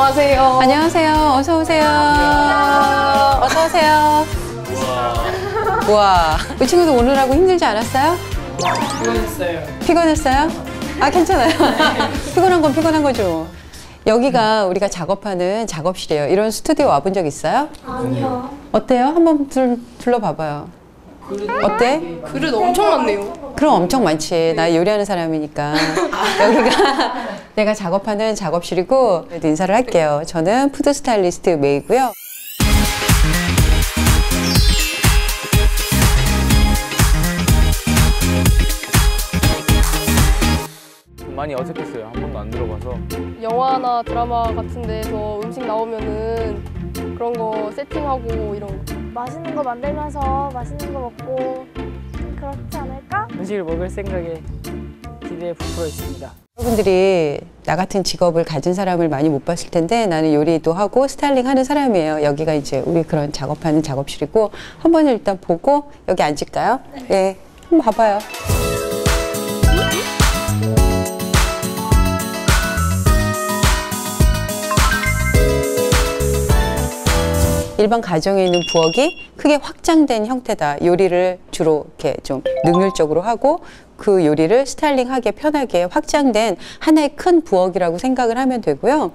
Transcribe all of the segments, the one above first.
안녕하세요. 안녕하세요. 어서 오세요. 어서 오세요. 우와. 우리 친구들 오느라고 힘들지 않았어요? 피곤했어요. 피곤했어요? 아, 괜찮아요. 피곤한 건 피곤한 거죠. 여기가 우리가 작업하는 작업실이에요. 이런 스튜디오 와본 적 있어요? 아니요. 어때요? 한번 둘러봐봐요. 어때? 그릇 엄청 많네요. 그럼 엄청 많지. 나 요리하는 사람이니까. 여기가 내가 작업하는 작업실이고, 인사를 할게요. 저는 푸드 스타일리스트 메이고요. 많이 어색했어요. 한 번도 안 들어봐서. 영화나 드라마 같은 데서 음식 나오면은 그런 거 세팅하고 이런 거. 맛있는 거 만들면서 맛있는 거 먹고 그렇지 않을까? 음식을 먹을 생각에 기대에 부풀어 있습니다. 여러분들이 나 같은 직업을 가진 사람을 많이 못 봤을 텐데 나는 요리도 하고 스타일링 하는 사람이에요. 여기가 이제 우리 그런 작업하는 작업실이고 한번 일단 보고 여기 앉을까요? 네. 한번 봐봐요. 일반 가정에 있는 부엌이 크게 확장된 형태다. 요리를 주로 이렇게 좀 능률적으로 하고 그 요리를 스타일링하게 편하게 확장된 하나의 큰 부엌이라고 생각을 하면 되고요.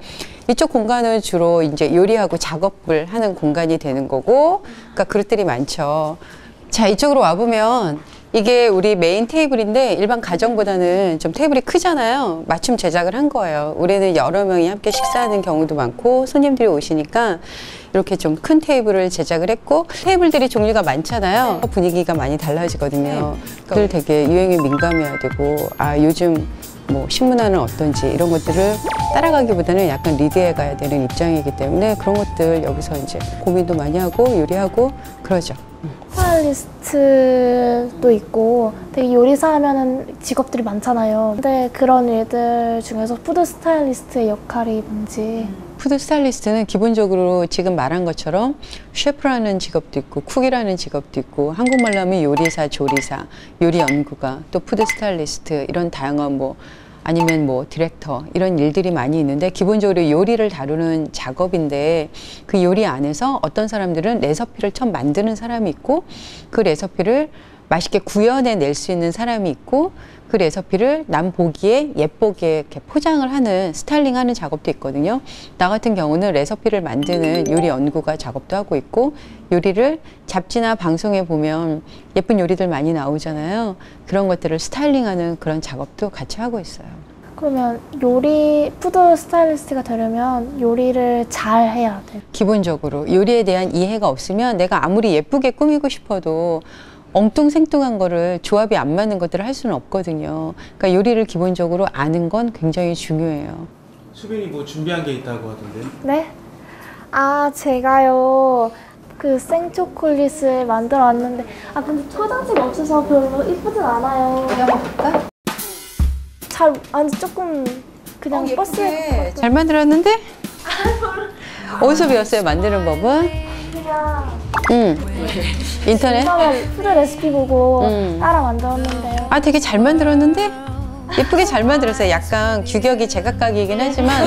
이쪽 공간은 주로 이제 요리하고 작업을 하는 공간이 되는 거고, 그러니까 그릇들이 많죠. 자, 이쪽으로 와보면 이게 우리 메인 테이블인데 일반 가정보다는 좀 테이블이 크잖아요. 맞춤 제작을 한 거예요. 우리는 여러 명이 함께 식사하는 경우도 많고 손님들이 오시니까 이렇게 좀 큰 테이블을 제작을 했고, 테이블들이 종류가 많잖아요. 분위기가 많이 달라지거든요. 그걸 되게 유행에 민감해야 되고, 아, 요즘 뭐 신문화는 어떤지 이런 것들을 따라가기보다는 약간 리드해 가야 되는 입장이기 때문에 그런 것들 여기서 이제 고민도 많이 하고 요리하고 그러죠. 스타일리스트도 있고 되게 요리사 하면은 직업들이 많잖아요. 근데 그런 일들 중에서 푸드 스타일리스트의 역할이 뭔지. 푸드 스타일리스트는 기본적으로 지금 말한 것처럼 셰프라는 직업도 있고 쿡이라는 직업도 있고 한국말로 하면 요리사, 조리사, 요리 연구가, 또 푸드 스타일리스트 이런 다양한 뭐 아니면 뭐 디렉터 이런 일들이 많이 있는데 기본적으로 요리를 다루는 작업인데 그 요리 안에서 어떤 사람들은 레시피를 처음 만드는 사람이 있고 그 레시피를 맛있게 구현해낼 수 있는 사람이 있고 그 레시피를 남 보기에 예쁘게 이렇게 포장을 하는 스타일링하는 작업도 있거든요. 나 같은 경우는 레시피를 만드는 요리 연구가 작업도 하고 있고 요리를 잡지나 방송에 보면 예쁜 요리들 많이 나오잖아요. 그런 것들을 스타일링하는 그런 작업도 같이 하고 있어요. 그러면 푸드 스타일리스트가 되려면 요리를 잘 해야 돼. 기본적으로 요리에 대한 이해가 없으면 내가 아무리 예쁘게 꾸미고 싶어도 엉뚱생뚱한 거를 조합이 안 맞는 것들을 할 수는 없거든요. 그러니까 요리를 기본적으로 아는 건 굉장히 중요해요. 수빈이 뭐 준비한 게 있다고 하던데? 네? 아, 제가요 그 생초콜릿을 만들어 왔는데 근데 포장지가 없어서 별로 이쁘진 않아요. 그려볼까? 아니 조금 그냥 버스에 잘 만들었는데? 어디서 배웠어요? 만드는 법은? 그냥 인터넷 푸드 레시피 보고 따라 만들었는데요. 아, 되게 잘 만들었는데? 예쁘게 잘 만들었어요. 약간 규격이 제각각이긴 하지만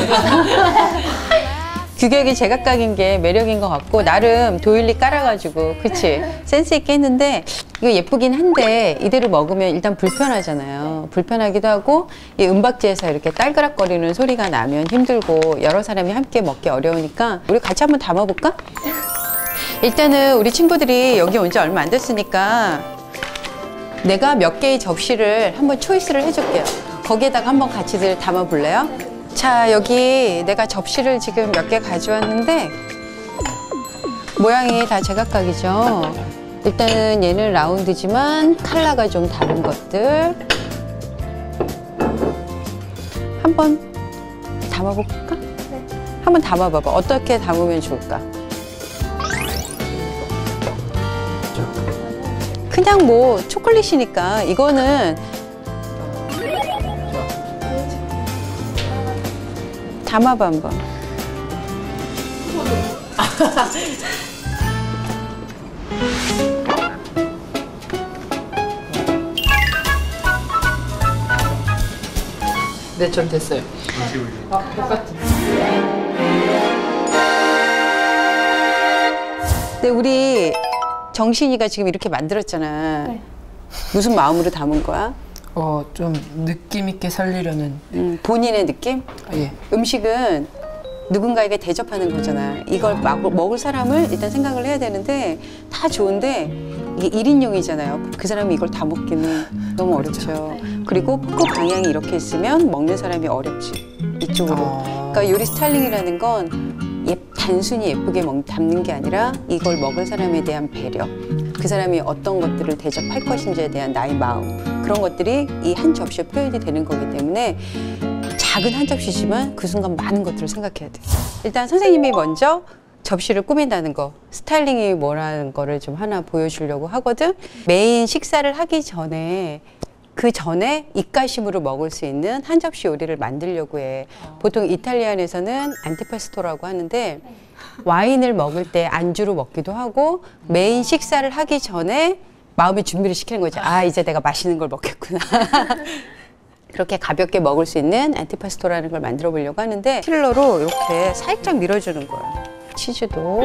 규격이 제각각인 게 매력인 것 같고 나름 도일리 깔아가지고 그치? 센스 있게 했는데 이거 예쁘긴 한데 이대로 먹으면 일단 불편하잖아요. 불편하기도 하고 이 은박지에서 이렇게 딸그락거리는 소리가 나면 힘들고 여러 사람이 함께 먹기 어려우니까 우리 같이 한번 담아볼까? 일단은 우리 친구들이 여기 온 지 얼마 안 됐으니까 내가 몇 개의 접시를 한번 초이스를 해줄게요. 거기에다가 한번 같이들 담아볼래요? 자, 여기 내가 접시를 지금 몇 개 가져왔는데 모양이 다 제각각이죠. 일단은 얘는 라운드지만 컬러가 좀 다른 것들 한번 담아볼까? 네. 한번 담아봐봐. 어떻게 담으면 좋을까? 그냥 뭐 초콜릿이니까 이거는 담아봐 한번. 네, 전 됐어요. 똑같아. 근데 우리 정신이가 지금 이렇게 만들었잖아. 네. 무슨 마음으로 담은 거야? 좀 느낌 있게 살리려는. 본인의 느낌? 예. 음식은 누군가에게 대접하는 거잖아. 이걸 먹을 사람을 일단 생각을 해야 되는데 다 좋은데 이게 1인용이잖아요. 그 사람이 이걸 다 먹기는 너무 어렵죠. 그리고 그 방향이 이렇게 있으면 먹는 사람이 어렵지. 이쪽으로. 그러니까 요리 스타일링이라는 건 단순히 예쁘게 담는 게 아니라 이걸 먹을 사람에 대한 배려, 그 사람이 어떤 것들을 대접할 것인지에 대한 나의 마음, 그런 것들이 이 한 접시에 표현이 되는 거기 때문에 작은 한 접시지만 그 순간 많은 것들을 생각해야 돼. 일단 선생님이 먼저 접시를 꾸민다는 거, 스타일링이 뭐라는 거를 좀 하나 보여주려고 하거든. 메인 식사를 하기 전에 그 전에 입가심으로 먹을 수 있는 한 접시 요리를 만들려고 해. 보통 이탈리안에서는 안티파스토라고 하는데 와인을 먹을 때 안주로 먹기도 하고 메인 식사를 하기 전에 마음의 준비를 시키는 거지. 아, 이제 내가 맛있는 걸 먹겠구나. 그렇게 가볍게 먹을 수 있는 안티파스토라는 걸 만들어 보려고 하는데 필러로 이렇게 살짝 밀어주는 거야. 치즈도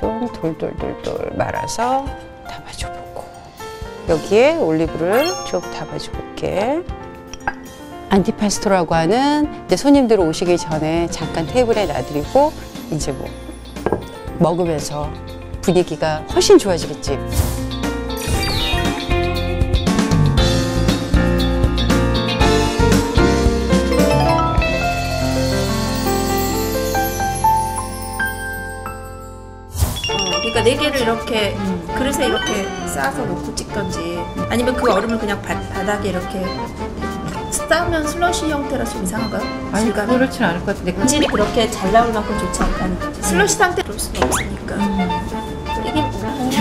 좀 돌돌돌돌 말아서 담아줘보고 여기에 올리브를 좀 담아줘볼게. 안티파스토라고 하는 이제 손님들 오시기 전에 잠깐 테이블에 놔드리고 이제 뭐 먹으면서 분위기가 훨씬 좋아지겠지. 그러니까 4개를 이렇게 그릇에 이렇게 쌓아서 놓고 찍던지 아니면 그 얼음을 그냥 바닥에 이렇게 쌓으면 슬러시 형태라 좀 이상한가요? 아니, 질감이? 그렇진 않을 것 같은데. 질이 그렇게 잘 나올 만큼 좋지 않다는 거지. 슬러시 상태로 올 수는 없으니까. 이게 메인 선생님이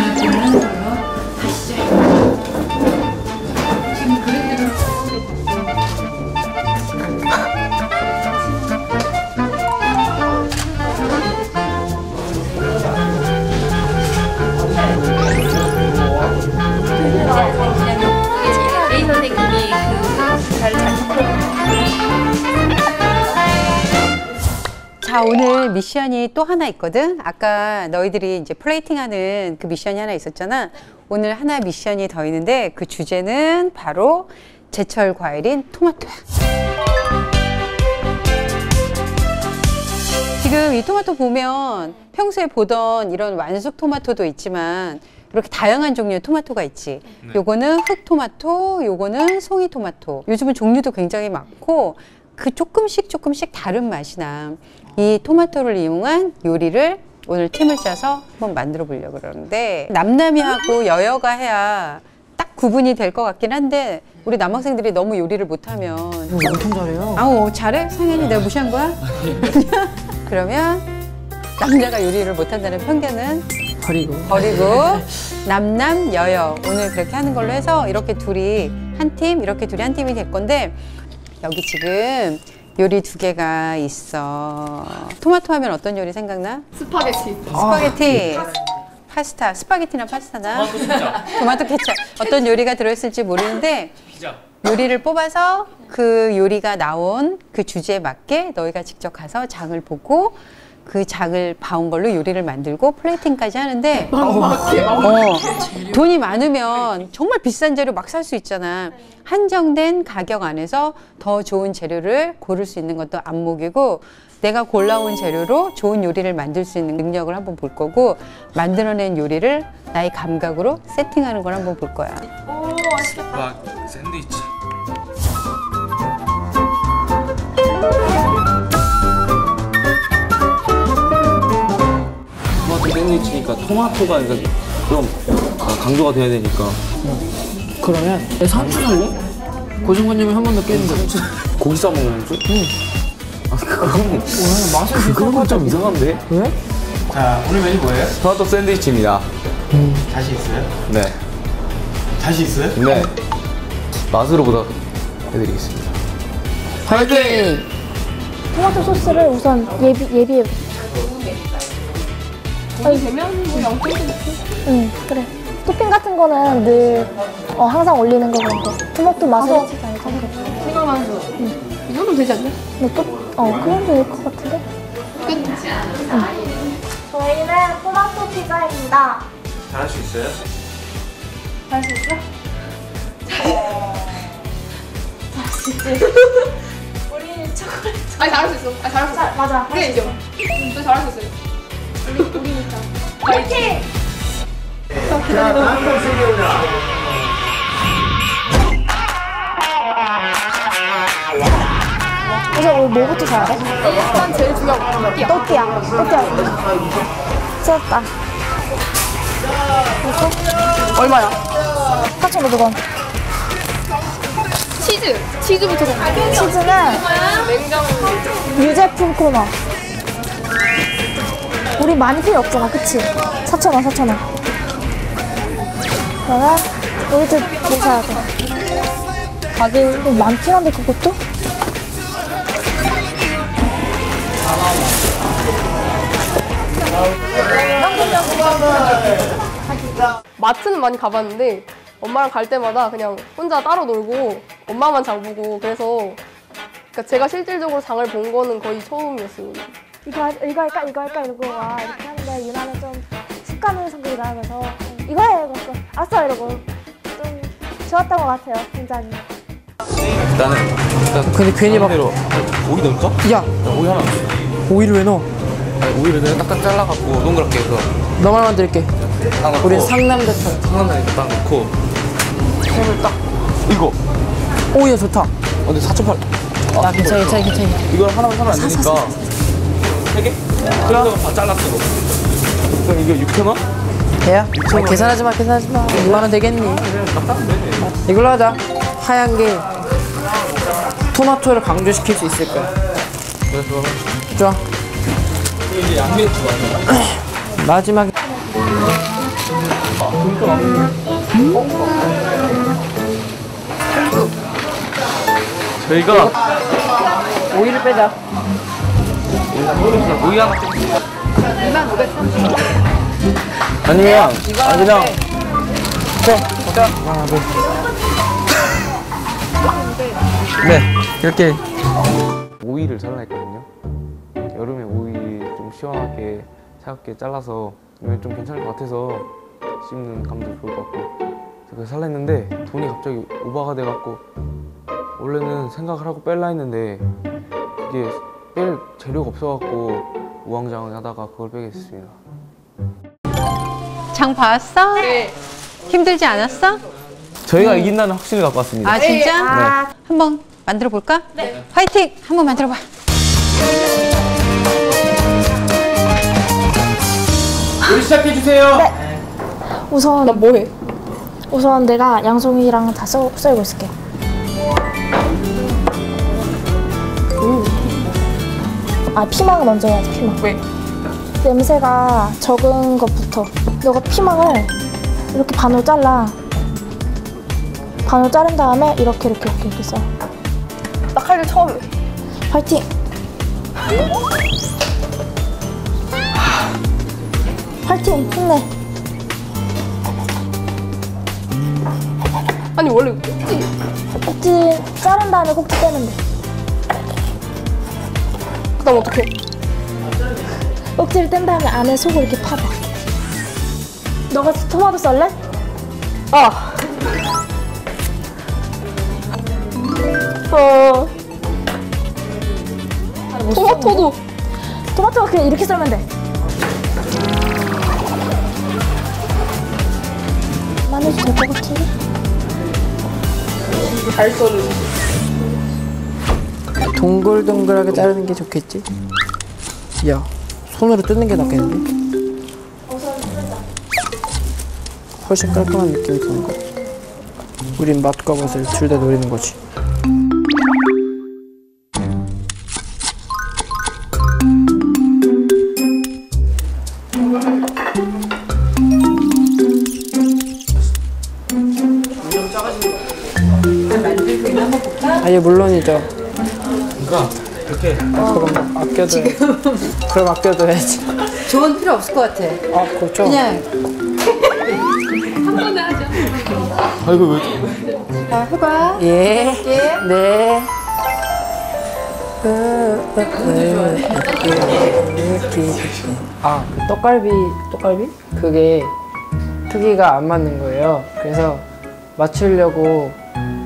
자, 오늘 미션이 또 하나 있거든. 아까 너희들이 이제 플레이팅하는 그 미션이 하나 있었잖아. 오늘 하나 미션이 더 있는데 그 주제는 바로 제철 과일인 토마토야. 지금 이 토마토 보면 평소에 보던 이런 완숙 토마토도 있지만 이렇게 다양한 종류의 토마토가 있지. 요거는 흑토마토, 요거는 송이토마토. 요즘은 종류도 굉장히 많고 그 조금씩 다른 맛이 나. 이 토마토를 이용한 요리를 오늘 팀을 짜서 한번 만들어 보려고 그러는데 남남이하고 여여가 해야 딱 구분이 될 것 같긴 한데 우리 남학생들이 너무 요리를 못하면 엄청 잘해요. 아우 잘해? 상현이 내가 무시한 거야? 그러면 남자가 요리를 못한다는 편견은 버리고 남남 여여 오늘 그렇게 하는 걸로 해서 이렇게 둘이 한 팀, 이렇게 둘이 한 팀이 될 건데 여기 지금 요리 2개가 있어. 토마토 하면 어떤 요리 생각나? 스파게티. 파스타. 스파게티나 파스타나? 토마토 케첩. 어떤 요리가 들어있을지 모르는데 요리를 뽑아서 그 요리가 나온 그 주제에 맞게 너희가 직접 가서 장을 보고 그 장을 봐온 걸로 요리를 만들고 플레이팅까지 하는데 돈이 많으면 정말 비싼 재료 막 살 수 있잖아. 한정된 가격 안에서 더 좋은 재료를 고를 수 있는 것도 안목이고 내가 골라온 재료로 좋은 요리를 만들 수 있는 능력을 한번 볼 거고 만들어낸 요리를 나의 감각으로 세팅하는 걸 한번 볼 거야. 와, 샌드위치. 토마토 샌드위치니까 토마토가 그러니까 좀 강조가 돼야 되니까. 그러면 상추 살래? 고정관념이 한 번 더 깨는데. 고기 싸 먹는 줄? 응. 아 맛은 그건 좀 이상한데? 왜? 자, 오늘 메뉴 뭐예요? 토마토 샌드위치입니다. 자신 있어요? 네. 자신 있어요? 네. 맛으로 보답해드리겠습니다. 화이팅! 토마토 소스를 우선 예비해. 응, 그래. 토핑 같은 거는 늘 항상 올리는 거 같아. 토마토 맛을 해치지 않고. 생각나는 거. 이 정도면 되지 않냐? 그럼 될 것 같은데? 메인은 토마토 피자입니다. 잘할 수 있어요? 할 수 있어? 우리 초콜릿. 아니 잘할 수 있어. 아니 잘할 수 있어. 맞아. 우리 인정. 저 잘할 수 있어요. 우리니까. 파이팅! 그래서 우리 뭐부터 사야 돼? 일단 제일 중요한 거 또띠아. 또띠아. 쓰였다. 얼마야? 4,500원. 치즈부터 먹어. 치즈는 냉장. 유제품 코너. 우리 많이 필요 없잖아, 그치? 4,000원, 4,000원. 그러면 우리도 뭐 사야 돼? 가격 많긴 한데 그것도? 마트는 많이 가봤는데 엄마랑 갈 때마다 그냥 혼자 따로 놀고 엄마만 장 보고 그래서 그러니까 제가 실질적으로 장을 본 거는 거의 처음이었어요. 이거 할까 이러고 와 이렇게 하는데 유나는 좀 습관의 성격이라 하면서 이거 해 이러고 알았어 이러고 좀 좋았던 것 같아요 굉장히. 일단 근데 괜히 막 대로 오이 넣을까? 야, 오이 하나 넣었어. 오이를 왜 넣어? 아니, 오이를 그냥 딱딱 잘라갖고 동그랗게 해서 너 말만 들을게. 딱 넣고 우린 상남자처럼. 상남자니까 딱 넣고 햄을 딱 이거 오이야 좋다. 근데 4,800. 나 괜찮아. 이걸 하나만 사면 안 되니까 3개? 그래서 다 잘랐어. 그럼 이게 6,000원? 돼야? 계산하지 마. 6만 원 되겠니? 그냥 딱 따면 되네. 이걸로 하자. 하얀 게 토마토를 강조시킬 수 있을 거야. 그래서 좋아. 이제 양면 좋아하잖아. 마지막에 저희가 오이를 빼자. 오이 하나 아니면 그냥 하나, 둘. 네 이렇게 오이를 잘라 했거든요. 여름에 오이 좀 시원하게 차갑게 잘라서 이면 좀 괜찮을 것 같아서 씹는 감도 좋을 것 같고 그래서 살라 했는데 돈이 갑자기 오버가 돼갖고 원래는 생각을 하고 뺄라 했는데 그게 뺄 재료가 없어갖고 우왕좌왕 하다가 그걸 빼게 됐습니다. 장 봤어? 네. 힘들지 않았어? 저희가 이긴다는 확신을 갖고 왔습니다. 아 진짜? 네. 한번 만들어 볼까? 네. 화이팅! 한번 만들어 봐. 요리 시작해주세요. 우선 나 뭐해? 우선 내가 양송이랑 다 썰고 있을게. 아 피망을 먼저 해야지 피망. 왜? 냄새가 적은 것부터. 너가 피망을 이렇게 반으로 잘라. 반으로 자른 다음에 이렇게 써. 나 칼질 처음 해. 파이팅. 파이팅 힘내. 아니 원래 꼭지 자른 다음에 꼭지 떼면 돼. 그다음 어떡해? 꼭지를 뗀 다음에 안에 속을 이렇게 파봐. 너가 토마토 썰래? 아. 토마토가 그냥 이렇게 썰면 돼. 마늘도 될 것 같지? 잘 썰을. 동글동글하게 자르는 게 좋겠지? 야, 손으로 뜯는 게 낫겠는데? 훨씬 깔끔한 느낌이 드는 거야. 우린 맛과 맛을 둘 다 노리는 거지. 아예 물론이죠. 그러니까 이렇게 그럼 아껴둬야지. 그럼 아껴둬야지. 조언 필요 없을 것 같아. 아, 그렇죠? 그냥 아 이거 왜? 해봐. 예. 네. 아, 그 떡갈비? 그게 크기가 안 맞는 거예요. 그래서 맞추려고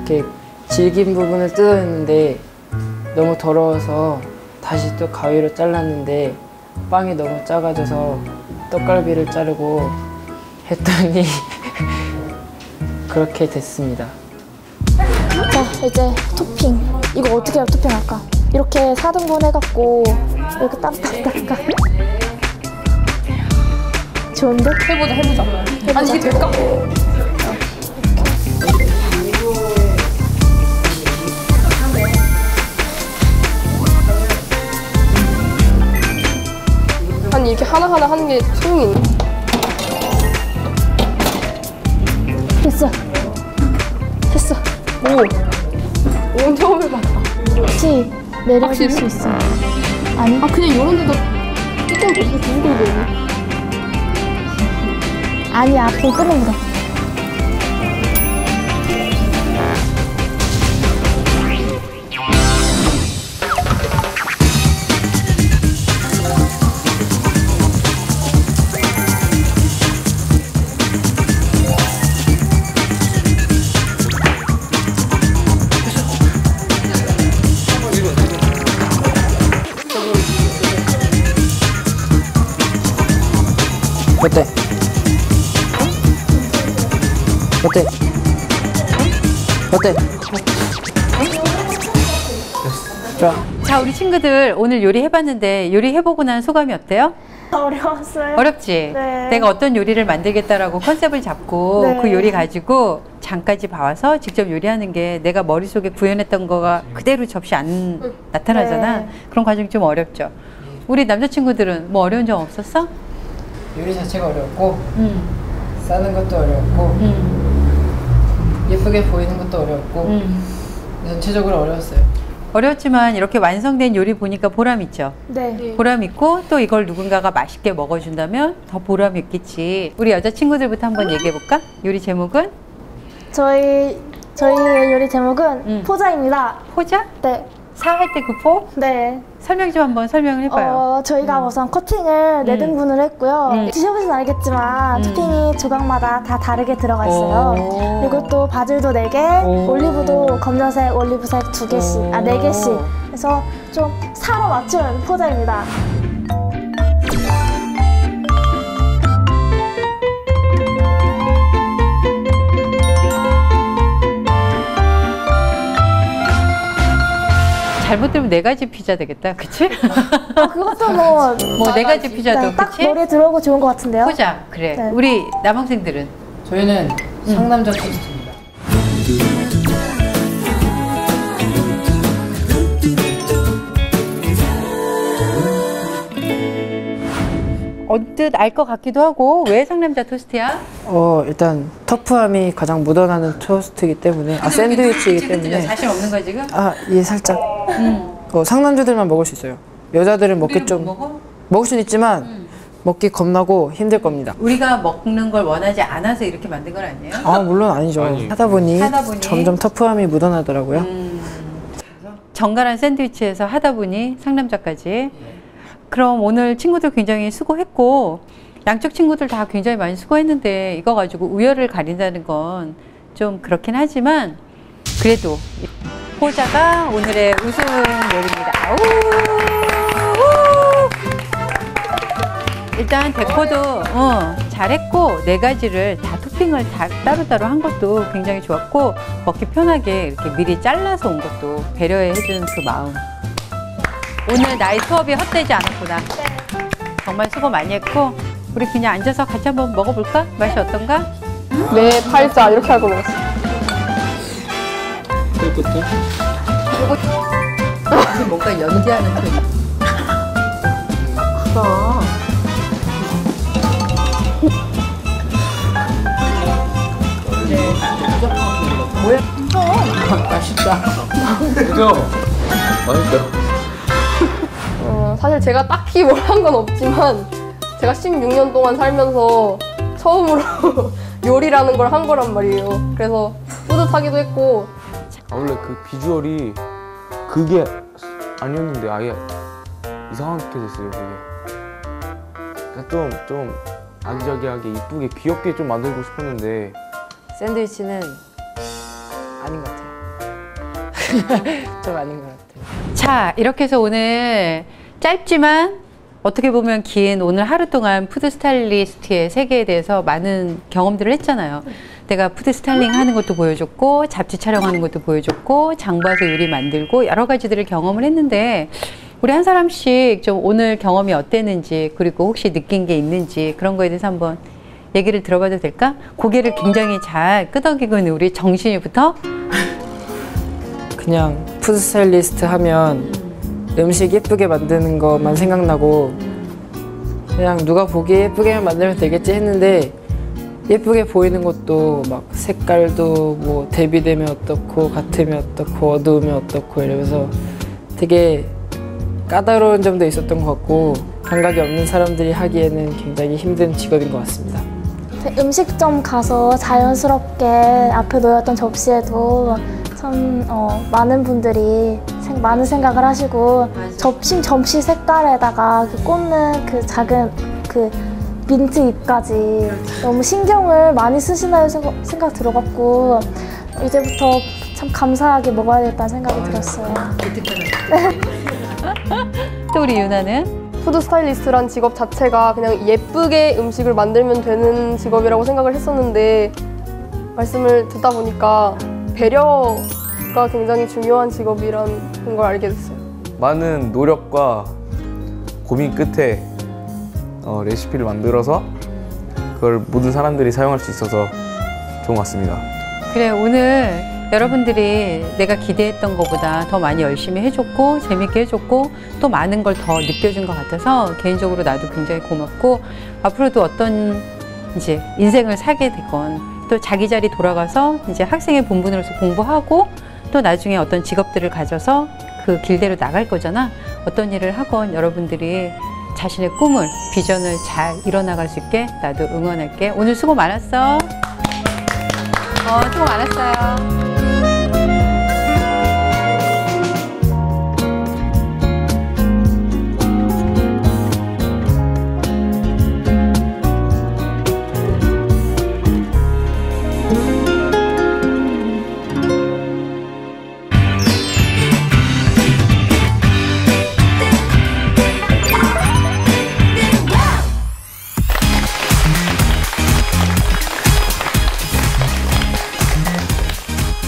이렇게 질긴 부분을 뜯어냈는데 너무 더러워서 다시 또 가위로 잘랐는데 빵이 너무 작아져서 떡갈비를 자르고 했더니 그렇게 됐습니다. 자, 이제 토핑. 이거 어떻게 토핑할까? 이렇게 4등분 해갖고 이렇게 딱딱딱딱. 좋은데? 해보자. 아니 이게 될까? 아니 이렇게 하나하나 하는 게 소용이 있나? 됐어. 오 처음 해봤다. 혹시 내려줄 확실히? 수 있어? 아니? 아 그냥 이런 데다 뚜껑 덮고 두고 되네. 아니야, 앞으로 끄는 거. 어때? 좋아. 자, 우리 친구들 오늘 요리 해봤는데 요리 해보고 난 소감이 어때요? 어려웠어요. 어렵지? 네. 내가 어떤 요리를 만들겠다라고 컨셉을 잡고 네. 그 요리 가지고 장까지 봐와서 직접 요리하는 게 내가 머릿속에 구현했던 거가 그대로 접시 안 나타나잖아. 네. 그런 과정이 좀 어렵죠. 우리 남자친구들은 뭐 어려운 점 없었어? 요리 자체가 어렵고 싸는 것도 어렵고 예쁘게 보이는 것도 어렵고 전체적으로 어려웠어요. 어려웠지만 이렇게 완성된 요리 보니까 보람 있죠? 네. 보람 있고 또 이걸 누군가가 맛있게 먹어준다면 더 보람이 있겠지. 우리 여자친구들부터 한번 얘기해볼까? 요리 제목은? 저희 요리 제목은 포자입니다. 포자? 네. 사할 때 그 포? 네. 설명 좀 한번 설명을 해봐요. 저희가 우선 커팅을 4등분을 했고요. 드셔보시면 알겠지만 토핑이 조각마다 다 다르게 들어가 있어요. 오. 그리고 또 바질도 4개, 오. 올리브도 검정색, 올리브색 2개씩, 4개씩. 그래서 좀 사로 맞춘 포자입니다. 잘못 들으면 4가지 피자 되겠다, 그치? 그것도 뭐 4가지 피자도, 네, 딱 그치? 머리에 들어오고 좋은 것 같은데요? 포자, 그래. 네. 우리 남학생들은? 저희는 상남자 토스트입니다. 언뜻 알 것 같기도 하고 왜 상남자 토스트야? 일단 터프함이 가장 묻어나는 토스트이기 때문에 샌드위치이기 때문에 자신 없는 거야 지금? 예, 살짝 상남자들만 먹을 수 있어요. 여자들은 먹기 좀 먹어? 먹을 수는 있지만 먹기 겁나고 힘들 겁니다. 우리가 먹는 걸 원하지 않아서 이렇게 만든 건 아니에요? 물론 아니죠. 아니. 하다 보니 음. 점점 터프함이 묻어나더라고요. 정갈한 샌드위치에서 하다 보니 상남자까지. 그럼 오늘 친구들 굉장히 수고했고 양쪽 친구들 다 굉장히 많이 수고했는데 이거 가지고 우열을 가린다는 건 좀 그렇긴 하지만 그래도 포자가 오늘의 우승 요리입니다. 일단 데코도 잘했고 4가지를 다 토핑을 다 따로따로 한 것도 굉장히 좋았고 먹기 편하게 이렇게 미리 잘라서 온 것도 배려해 주는 그 마음. 오늘 나의 수업이 헛되지 않았구나. 정말 수고 많이 했고 우리 그냥 앉아서 같이 한번 먹어볼까? 맛이 어떤가? 네 팔자 이렇게 하고 먹었어. 끝에? 뭔가 연기하는 톤이. 크다. 뭐야? 맛있다. 그죠? 맛있죠? 사실 제가 딱히 뭘 한 건 없지만 제가 16년 동안 살면서 처음으로 요리라는 걸 한 거란 말이에요. 그래서 뿌듯하기도 했고 원래 그 비주얼이 그게 아니었는데 아예 이상하게 됐어요, 그게. 그러니까 좀 아기자기하게 이쁘게 귀엽게 좀 만들고 싶었는데 샌드위치는 아닌 것 같아요. 좀 아닌 것 같아요. 자, 이렇게 해서 오늘 짧지만 어떻게 보면 긴 오늘 하루 동안 푸드 스타일리스트의 세계에 대해서 많은 경험들을 했잖아요. 내가 푸드 스타일링 하는 것도 보여줬고, 잡지 촬영하는 것도 보여줬고, 장 봐서 요리 만들고 여러 가지들을 경험을 했는데, 우리 한 사람씩 좀 오늘 경험이 어땠는지, 그리고 혹시 느낀 게 있는지 그런 거에 대해서 한번 얘기를 들어봐도 될까? 고개를 굉장히 잘 끄덕이고 있는 우리 정신이부터. 그냥 푸드 스타일리스트 하면 음식 예쁘게 만드는 것만 생각나고 그냥 누가 보기에 예쁘게만 만들면 되겠지 했는데 예쁘게 보이는 것도 막 색깔도 뭐 대비되면 어떻고 같으면 어떻고 어두우면 어떻고 이러면서 되게 까다로운 점도 있었던 것 같고 감각이 없는 사람들이 하기에는 굉장히 힘든 직업인 것 같습니다. 음식점 가서 자연스럽게 앞에 놓였던 접시에도 참 많은 분들이 많은 생각을 하시고 접시 색깔에다가 꽂는 그 작은 그 민트 잎까지 너무 신경을 많이 쓰시나요 생각 들어갖고 이제부터 참 감사하게 먹어야겠다는 생각이 들었어요. 또 우리 유나는? 푸드 스타일리스트란 직업 자체가 그냥 예쁘게 음식을 만들면 되는 직업이라고 생각을 했었는데 말씀을 듣다 보니까 배려가 굉장히 중요한 직업이라는 걸 알게 됐어요. 많은 노력과 고민 끝에 레시피를 만들어서 그걸 모든 사람들이 사용할 수 있어서 좋은 것 같습니다. 그래, 오늘 여러분들이 내가 기대했던 것보다 더 많이 열심히 해줬고 재밌게 해줬고 또 많은 걸 더 느껴준 것 같아서 개인적으로 나도 굉장히 고맙고 앞으로도 어떤 이제 인생을 살게 되건 또 자기 자리 돌아가서 이제 학생의 본분으로서 공부하고 또 나중에 어떤 직업들을 가져서 그 길대로 나갈 거잖아. 어떤 일을 하건 여러분들이 자신의 꿈을, 비전을 잘 이뤄나갈 수 있게 나도 응원할게. 오늘 수고 많았어. 수고 많았어요.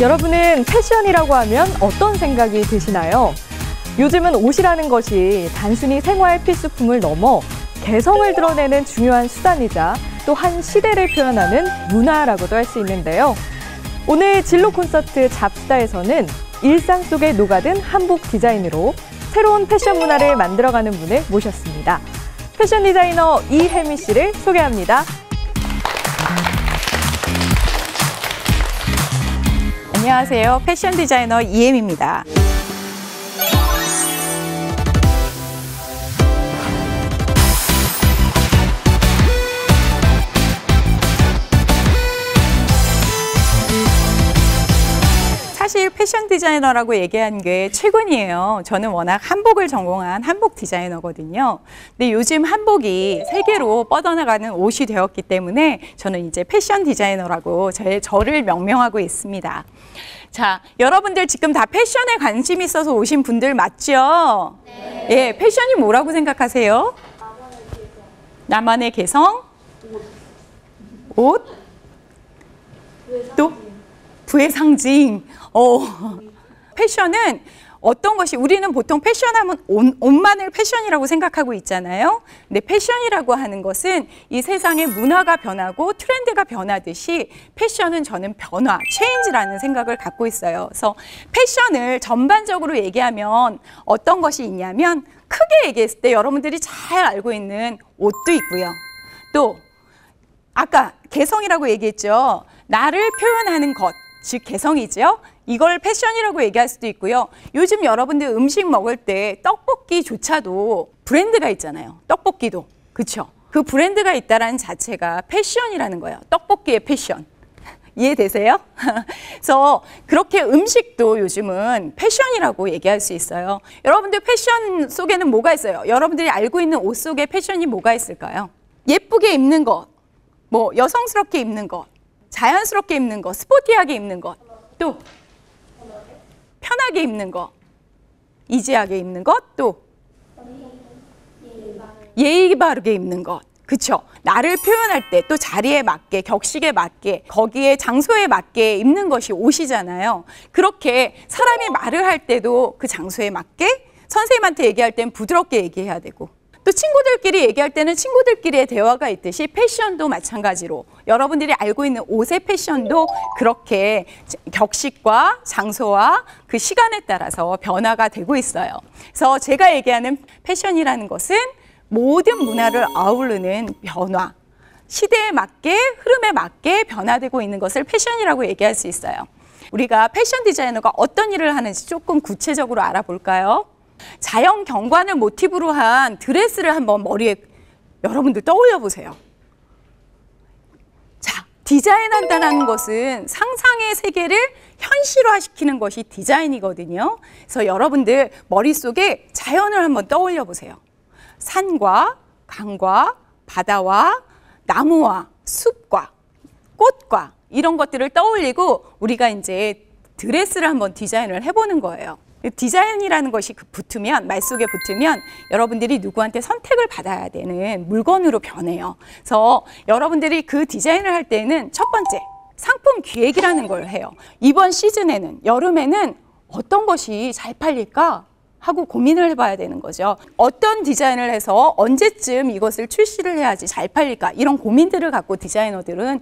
여러분은 패션이라고 하면 어떤 생각이 드시나요? 요즘은 옷이라는 것이 단순히 생활 필수품을 넘어 개성을 드러내는 중요한 수단이자 또 한 시대를 표현하는 문화라고도 할 수 있는데요. 오늘 진로 콘서트 잡스타에서는 일상 속에 녹아든 한복 디자인으로 새로운 패션 문화를 만들어가는 분을 모셨습니다. 패션 디자이너 이혜미 씨를 소개합니다. 안녕하세요. 패션 디자이너 이혜미입니다. 사실 패션 디자이너라고 얘기한 게 최근이에요. 저는 워낙 한복을 전공한 한복 디자이너거든요. 근데 요즘 한복이 세계로 뻗어나가는 옷이 되었기 때문에 저는 이제 패션 디자이너라고 저를 명명하고 있습니다. 자, 여러분들 지금 다 패션에 관심 있어서 오신 분들 맞죠? 네. 예, 패션이 뭐라고 생각하세요? 나만의 개성? 옷? 또? 부의 상징. 패션은 어떤 것이, 우리는 보통 패션하면 옷만을 패션이라고 생각하고 있잖아요. 근데 패션이라고 하는 것은 이 세상의 문화가 변하고 트렌드가 변하듯이 패션은 저는 변화, 체인지라는 생각을 갖고 있어요. 그래서 패션을 전반적으로 얘기하면 어떤 것이 있냐면 크게 얘기했을 때 여러분들이 잘 알고 있는 옷도 있고요. 또 아까 개성이라고 얘기했죠. 나를 표현하는 것, 즉 개성이죠. 이걸 패션이라고 얘기할 수도 있고요. 요즘 여러분들 음식 먹을 때 떡볶이조차도 브랜드가 있잖아요. 떡볶이도. 그렇죠? 그 브랜드가 있다는 자체가 패션이라는 거예요. 떡볶이의 패션. 이해되세요? 그래서 그렇게 음식도 요즘은 패션이라고 얘기할 수 있어요. 여러분들 패션 속에는 뭐가 있어요? 여러분들이 알고 있는 옷 속에 패션이 뭐가 있을까요? 예쁘게 입는 것, 뭐 여성스럽게 입는 것, 자연스럽게 입는 것, 스포티하게 입는 것, 또 편하게 입는 것, 이지하게 입는 것, 또 예의 바르게 입는 것. 그쵸? 나를 표현할 때 또 자리에 맞게, 격식에 맞게, 거기에 장소에 맞게 입는 것이 옷이잖아요. 그렇게 사람이 말을 할 때도 그 장소에 맞게, 선생님한테 얘기할 땐 부드럽게 얘기해야 되고, 또 친구들끼리 얘기할 때는 친구들끼리의 대화가 있듯이 패션도 마찬가지로 여러분들이 알고 있는 옷의 패션도 그렇게 격식과 장소와 그 시간에 따라서 변화가 되고 있어요. 그래서 제가 얘기하는 패션이라는 것은 모든 문화를 아우르는 변화, 시대에 맞게, 흐름에 맞게 변화되고 있는 것을 패션이라고 얘기할 수 있어요. 우리가 패션 디자이너가 어떤 일을 하는지 조금 구체적으로 알아볼까요? 자연 경관을 모티브로 한 드레스를 한번 머리에 여러분들 떠올려 보세요. 자, 디자인한다는 것은 상상의 세계를 현실화시키는 것이 디자인이거든요. 그래서 여러분들 머릿속에 자연을 한번 떠올려 보세요. 산과 강과 바다와 나무와 숲과 꽃과 이런 것들을 떠올리고 우리가 이제 드레스를 한번 디자인을 해보는 거예요. 디자인이라는 것이 붙으면, 말 속에 붙으면 여러분들이 누구한테 선택을 받아야 되는 물건으로 변해요. 그래서 여러분들이 그 디자인을 할 때는 첫 번째, 상품 기획이라는 걸 해요. 이번 시즌에는, 여름에는 어떤 것이 잘 팔릴까 하고 고민을 해봐야 되는 거죠. 어떤 디자인을 해서 언제쯤 이것을 출시를 해야지 잘 팔릴까, 이런 고민들을 갖고 디자이너들은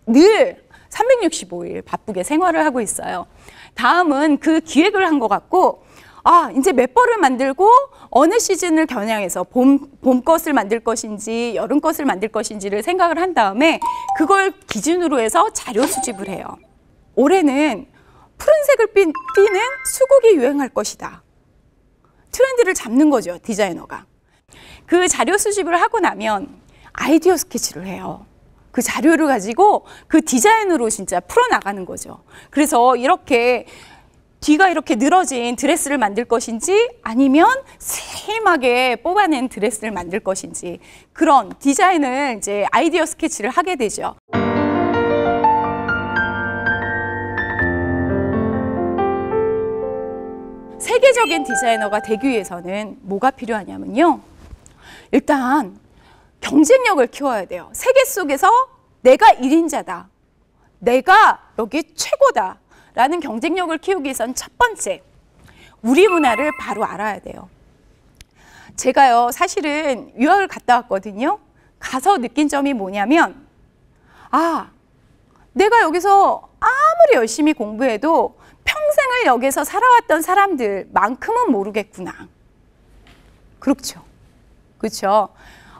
늘 365일 바쁘게 생활을 하고 있어요. 다음은 그 기획을 한 것 같고, 아, 이제 몇 벌을 만들고 어느 시즌을 겨냥해서 봄 것을 만들 것인지 여름 것을 만들 것인지를 생각을 한 다음에 그걸 기준으로 해서 자료 수집을 해요. 올해는 푸른색을 띠는 수국이 유행할 것이다. 트렌드를 잡는 거죠, 디자이너가. 그 자료 수집을 하고 나면 아이디어 스케치를 해요. 그 자료를 가지고 그 디자인으로 진짜 풀어나가는 거죠. 그래서 이렇게 뒤가 이렇게 늘어진 드레스를 만들 것인지 아니면 세심하게 뽑아낸 드레스를 만들 것인지 그런 디자인을 이제 아이디어 스케치를 하게 되죠. 세계적인 디자이너가 되기 위해서는 뭐가 필요하냐면요. 일단 경쟁력을 키워야 돼요. 세계 속에서 내가 1인자다. 내가 여기 최고다. 라는 경쟁력을 키우기 위해서는 첫 번째, 우리 문화를 바로 알아야 돼요. 제가요, 사실은 유학을 갔다 왔거든요. 가서 느낀 점이 뭐냐면, 아, 내가 여기서 아무리 열심히 공부해도 평생을 여기서 살아왔던 사람들만큼은 모르겠구나. 그렇죠. 그렇죠.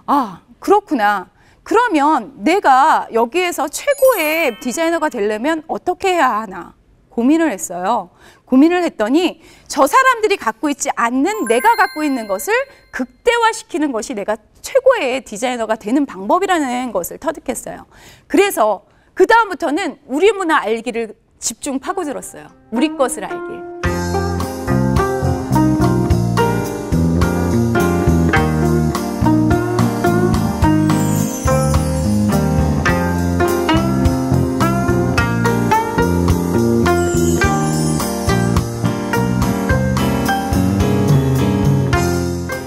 아, 그렇구나. 그러면 내가 여기에서 최고의 디자이너가 되려면 어떻게 해야 하나 고민을 했어요. 고민을 했더니 저 사람들이 갖고 있지 않는 내가 갖고 있는 것을 극대화시키는 것이 내가 최고의 디자이너가 되는 방법이라는 것을 터득했어요. 그래서 그 다음부터는 우리 문화 알기를 집중 파고들었어요. 우리 것을 알길.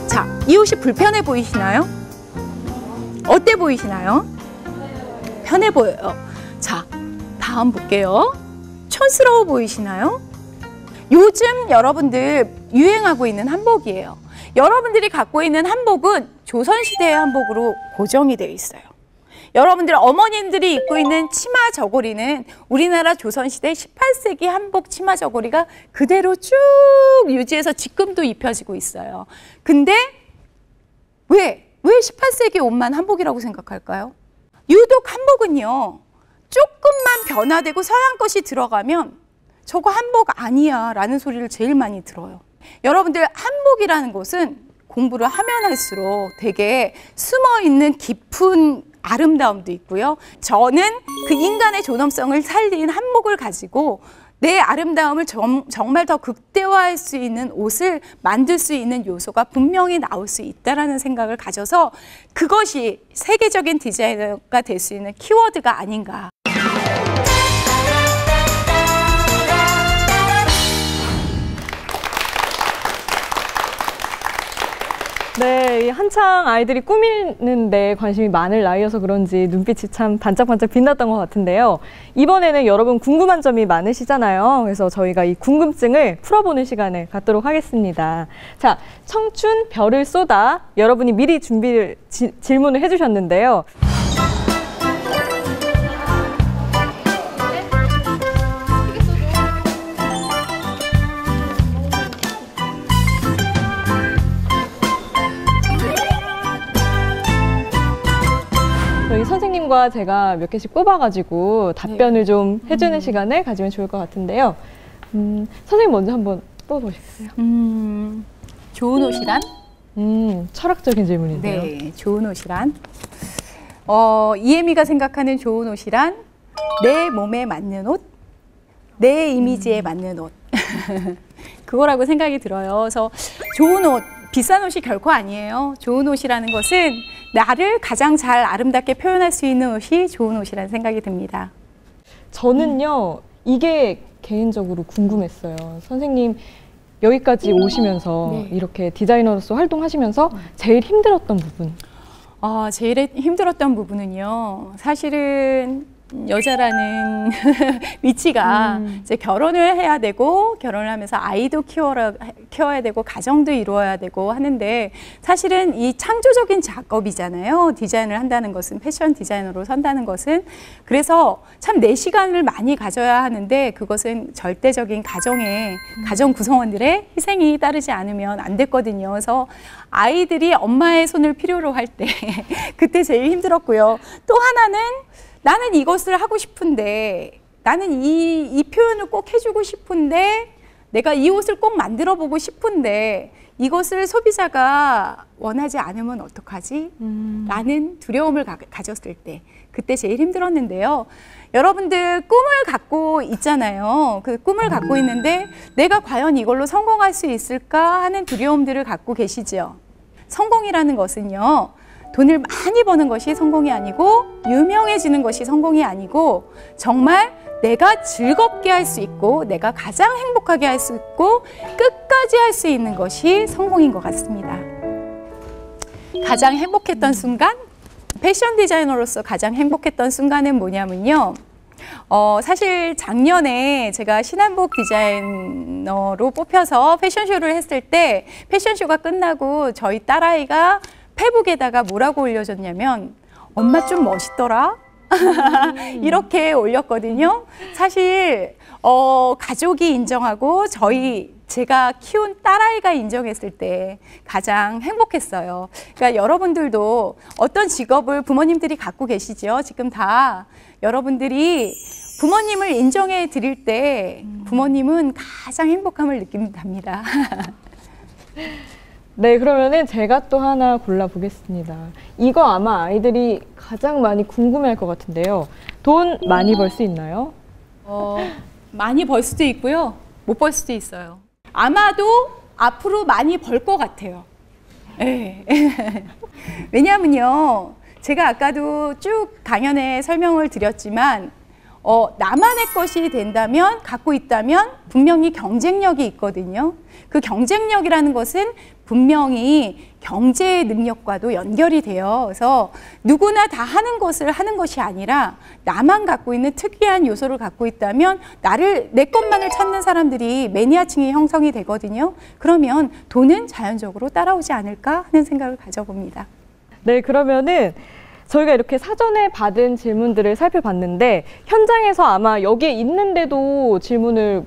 자, 이 옷이 불편해 보이시나요? 어때 보이시나요? 편해 보여요. 자, 다음 볼게요. 촌스러워 보이시나요? 요즘 여러분들 유행하고 있는 한복이에요. 여러분들이 갖고 있는 한복은 조선시대의 한복으로 고정이 되어 있어요. 여러분들 어머님들이 입고 있는 치마 저고리는 우리나라 조선시대 18세기 한복 치마 저고리가 그대로 쭉 유지해서 지금도 입혀지고 있어요. 근데 왜 18세기 옷만 한복이라고 생각할까요? 유독 한복은요, 조금만 변화되고 서양 것이 들어가면 저거 한복 아니야 라는 소리를 제일 많이 들어요. 여러분들 한복이라는 것은 공부를 하면 할수록 되게 숨어있는 깊은 아름다움도 있고요. 저는 그 인간의 존엄성을 살린 한복을 가지고 내 아름다움을 정말 더 극대화할 수 있는 옷을 만들 수 있는 요소가 분명히 나올 수 있다라는 생각을 가져서 그것이 세계적인 디자이너가 될 수 있는 키워드가 아닌가. 네, 한창 아이들이 꾸미는데 관심이 많을 나이여서 그런지 눈빛이 참 반짝반짝 빛났던 것 같은데요. 이번에는 여러분 궁금한 점이 많으시잖아요. 그래서 저희가 이 궁금증을 풀어보는 시간을 갖도록 하겠습니다. 자, 청춘 별을 쏟아 여러분이 미리 질문을 해주셨는데요. 저희 선생님과 제가 몇 개씩 뽑아가지고 답변을 좀 해주는 시간을 가지면 좋을 것 같은데요. 선생님 먼저 한번 뽑아보시겠어요? 좋은 옷이란? 철학적인 질문인데요. 네, 좋은 옷이란? 이혜미가 생각하는 좋은 옷이란 내 몸에 맞는 옷, 내 이미지에 맞는 옷. 그거라고 생각이 들어요. 그래서 좋은 옷, 비싼 옷이 결코 아니에요. 좋은 옷이라는 것은 나를 가장 잘 아름답게 표현할 수 있는 옷이 좋은 옷이라는 생각이 듭니다. 저는요, 이게 개인적으로 궁금했어요. 선생님 여기까지 오시면서 네. 이렇게 디자이너로서 활동하시면서 제일 힘들었던 부분. 제일 힘들었던 부분은요. 사실은 여자라는 위치가 이제 결혼을 해야 되고 결혼을 하면서 아이도 키워야 되고 가정도 이루어야 되고 하는데 사실은 이 창조적인 작업이잖아요. 디자인을 한다는 것은 패션 디자이너로 선다는 것은 그래서 참 내 시간을 많이 가져야 하는데 그것은 절대적인 가정 구성원들의 희생이 따르지 않으면 안 됐거든요. 그래서 아이들이 엄마의 손을 필요로 할 때 그때 제일 힘들었고요. 또 하나는 나는 이것을 하고 싶은데 나는 이 표현을 꼭 해주고 싶은데 내가 이 옷을 꼭 만들어 보고 싶은데 이것을 소비자가 원하지 않으면 어떡하지? 라는 두려움을 가졌을 때 그때 제일 힘들었는데요. 여러분들 꿈을 갖고 있잖아요. 그 꿈을 갖고 있는데 내가 과연 이걸로 성공할 수 있을까 하는 두려움들을 갖고 계시죠. 성공이라는 것은요. 돈을 많이 버는 것이 성공이 아니고 유명해지는 것이 성공이 아니고 정말 내가 즐겁게 할 수 있고 내가 가장 행복하게 할 수 있고 끝까지 할 수 있는 것이 성공인 것 같습니다. 가장 행복했던 순간? 패션 디자이너로서 가장 행복했던 순간은 뭐냐면요. 사실 작년에 제가 신한복 디자이너로 뽑혀서 패션쇼를 했을 때 패션쇼가 끝나고 저희 딸아이가 페북에다가 뭐라고 올려줬냐면 엄마 좀 멋있더라? 이렇게 올렸거든요. 사실 가족이 인정하고 제가 키운 딸아이가 인정했을 때 가장 행복했어요. 그러니까 여러분들도 어떤 직업을 부모님들이 갖고 계시죠? 지금 다 여러분들이 부모님을 인정해 드릴 때 부모님은 가장 행복함을 느낀답니다. 네, 그러면은 제가 또 하나 골라보겠습니다. 이거 아마 아이들이 가장 많이 궁금해할 것 같은데요. 돈 많이 벌 수 있나요? 많이 벌 수도 있고요. 못 벌 수도 있어요. 아마도 앞으로 많이 벌 것 같아요. 네. 왜냐하면요. 제가 아까도 쭉 강연에 설명을 드렸지만 나만의 것이 된다면, 갖고 있다면 분명히 경쟁력이 있거든요. 그 경쟁력이라는 것은 분명히 경제 능력과도 연결이 돼요. 그래서 누구나 다 하는 것을 하는 것이 아니라 나만 갖고 있는 특이한 요소를 갖고 있다면 내 것만을 찾는 사람들이 매니아층이 형성이 되거든요. 그러면 돈은 자연적으로 따라오지 않을까 하는 생각을 가져봅니다. 네, 그러면은 저희가 이렇게 사전에 받은 질문들을 살펴봤는데 현장에서 아마 여기에 있는데도 질문이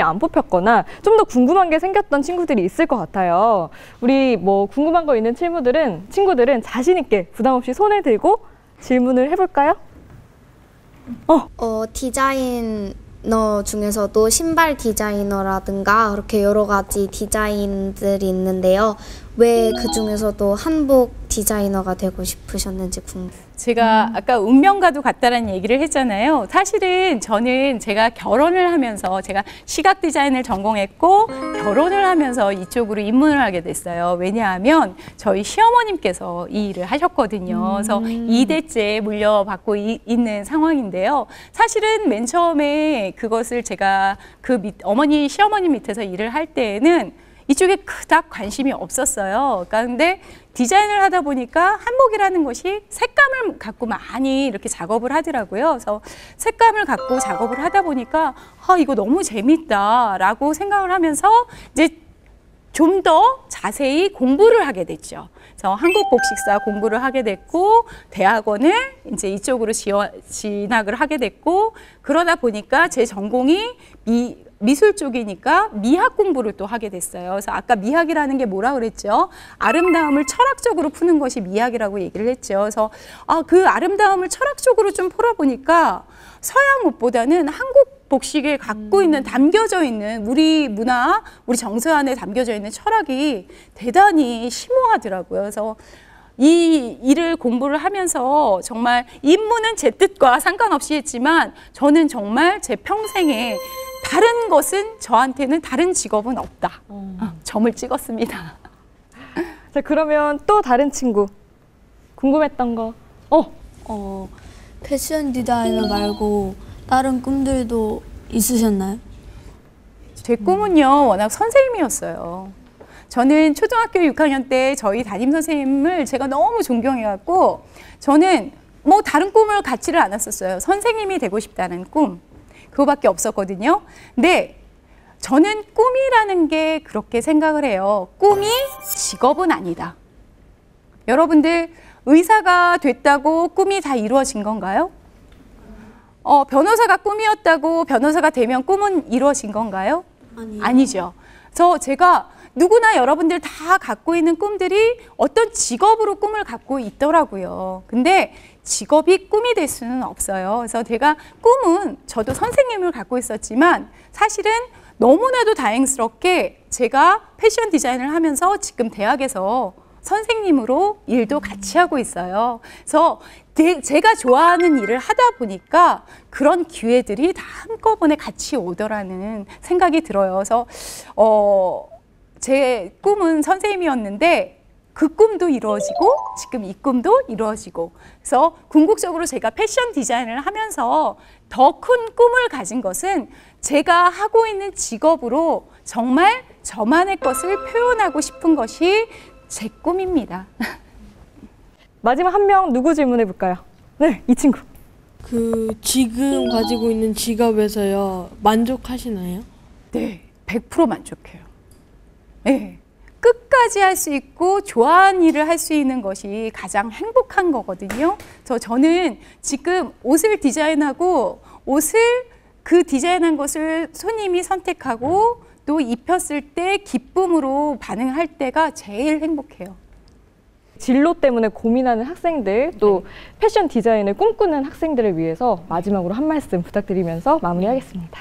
안 뽑혔거나 좀 더 궁금한 게 생겼던 친구들이 있을 것 같아요. 우리 궁금한 거 있는 친구들은 자신 있게 부담 없이 손을 들고 질문을 해볼까요? 디자이너 중에서도 신발 디자이너라든가 그렇게 여러 가지 디자인들이 있는데요. 왜 그 중에서도 한복 디자이너가 되고 싶으셨는지 궁금해요. 제가 아까 운명과도 같다라는 얘기를 했잖아요. 사실은 저는 제가 결혼을 하면서 제가 시각 디자인을 전공했고 결혼을 하면서 이쪽으로 입문을 하게 됐어요. 왜냐하면 저희 시어머님께서 이 일을 하셨거든요. 그래서 2대째 물려받고 있는 상황인데요. 사실은 맨 처음에 그것을 제가 어머니, 시어머니 밑에서 일을 할 때에는 이쪽에 그닥 관심이 없었어요. 그러니까 근데 디자인을 하다 보니까 한복이라는 것이 색감을 갖고 많이 이렇게 작업을 하더라고요. 그래서 색감을 갖고 작업을 하다 보니까 이거 너무 재밌다라고 생각을 하면서 이제 좀 더 자세히 공부를 하게 됐죠. 그래서 한국복식사 공부를 하게 됐고 대학원을 이제 이쪽으로 진학을 하게 됐고 그러다 보니까 제 전공이 미술 쪽이니까 미학 공부를 또 하게 됐어요. 그래서 아까 미학이라는 게 뭐라 그랬죠? 아름다움을 철학적으로 푸는 것이 미학이라고 얘기를 했죠. 그래서 그 아름다움을 철학적으로 좀 풀어보니까 서양 옷보다는 한국 복식에 갖고 있는 담겨져 있는 우리 문화, 우리 정서 안에 담겨져 있는 철학이 대단히 심오하더라고요. 그래서 이 일을 공부를 하면서 정말 임무는 제 뜻과 상관없이 했지만 저는 정말 제 평생에 다른 것은 저한테는 다른 직업은 없다. 점을 찍었습니다. 자, 그러면 또 다른 친구 궁금했던 거. 패션 디자이너 말고 다른 꿈들도 있으셨나요? 제 꿈은요, 워낙 선생님이었어요. 저는 초등학교 6학년 때 저희 담임 선생님을 제가 너무 존경해갖고 저는 뭐 다른 꿈을 갖지를 않았었어요. 선생님이 되고 싶다는 꿈. 그거밖에 없었거든요. 근데 저는 꿈이라는 게 그렇게 생각을 해요. 꿈이 직업은 아니다. 여러분들 의사가 됐다고 꿈이 다 이루어진 건가요? 변호사가 꿈이었다고 변호사가 되면 꿈은 이루어진 건가요? 아니죠. 제가 누구나 여러분들 다 갖고 있는 꿈들이 어떤 직업으로 꿈을 갖고 있더라고요. 근데 직업이 꿈이 될 수는 없어요. 그래서 제가 꿈은 저도 선생님을 갖고 있었지만 사실은 너무나도 다행스럽게 제가 패션 디자인을 하면서 지금 대학에서 선생님으로 일도 같이 하고 있어요. 그래서 제가 좋아하는 일을 하다 보니까 그런 기회들이 다 한꺼번에 같이 오더라는 생각이 들어요. 그래서 제 꿈은 선생님이었는데 그 꿈도 이루어지고 지금 이 꿈도 이루어지고 그래서 궁극적으로 제가 패션 디자인을 하면서 더 큰 꿈을 가진 것은 제가 하고 있는 직업으로 정말 저만의 것을 표현하고 싶은 것이 제 꿈입니다. 마지막 한 명 누구 질문해 볼까요? 네, 이 친구. 지금 가지고 있는 직업에서요, 만족하시나요? 네, 100% 만족해요. 네. 끝까지 할 수 있고 좋아하는 일을 할 수 있는 것이 가장 행복한 거거든요. 저는 지금 옷을 디자인하고 그 디자인한 것을 손님이 선택하고 또 입혔을 때 기쁨으로 반응할 때가 제일 행복해요. 진로 때문에 고민하는 학생들 또 패션 디자인을 꿈꾸는 학생들을 위해서 마지막으로 한 말씀 부탁드리면서 마무리하겠습니다.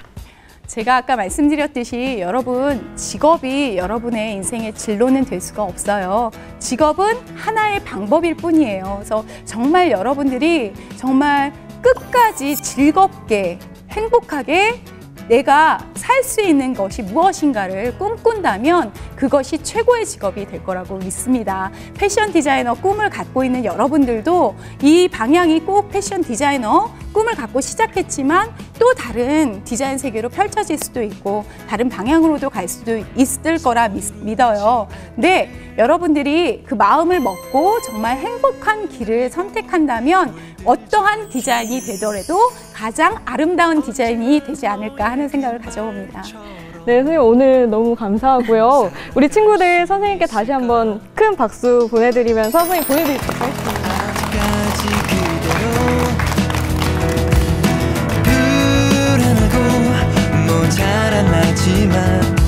제가 아까 말씀드렸듯이 여러분 직업이 여러분의 인생의 진로는 될 수가 없어요. 직업은 하나의 방법일 뿐이에요. 그래서 정말 여러분들이 정말 끝까지 즐겁게 행복하게 내가 살 수 있는 것이 무엇인가를 꿈꾼다면 그것이 최고의 직업이 될 거라고 믿습니다. 패션 디자이너 꿈을 갖고 있는 여러분들도 이 방향이 꼭 패션 디자이너 꿈을 갖고 시작했지만 또 다른 디자인 세계로 펼쳐질 수도 있고 다른 방향으로도 갈 수도 있을 거라 믿어요. 근데 여러분들이 그 마음을 먹고 정말 행복한 길을 선택한다면 어떠한 디자인이 되더라도 가장 아름다운 디자인이 되지 않을까 하는 생각을 가져봅니다. 네, 선생님 오늘 너무 감사하고요. 우리 친구들 선생님께 다시 한번 큰 박수 보내드리면서 선생님 보내드리도록 하겠습니다. 불안하고 모자란 나지만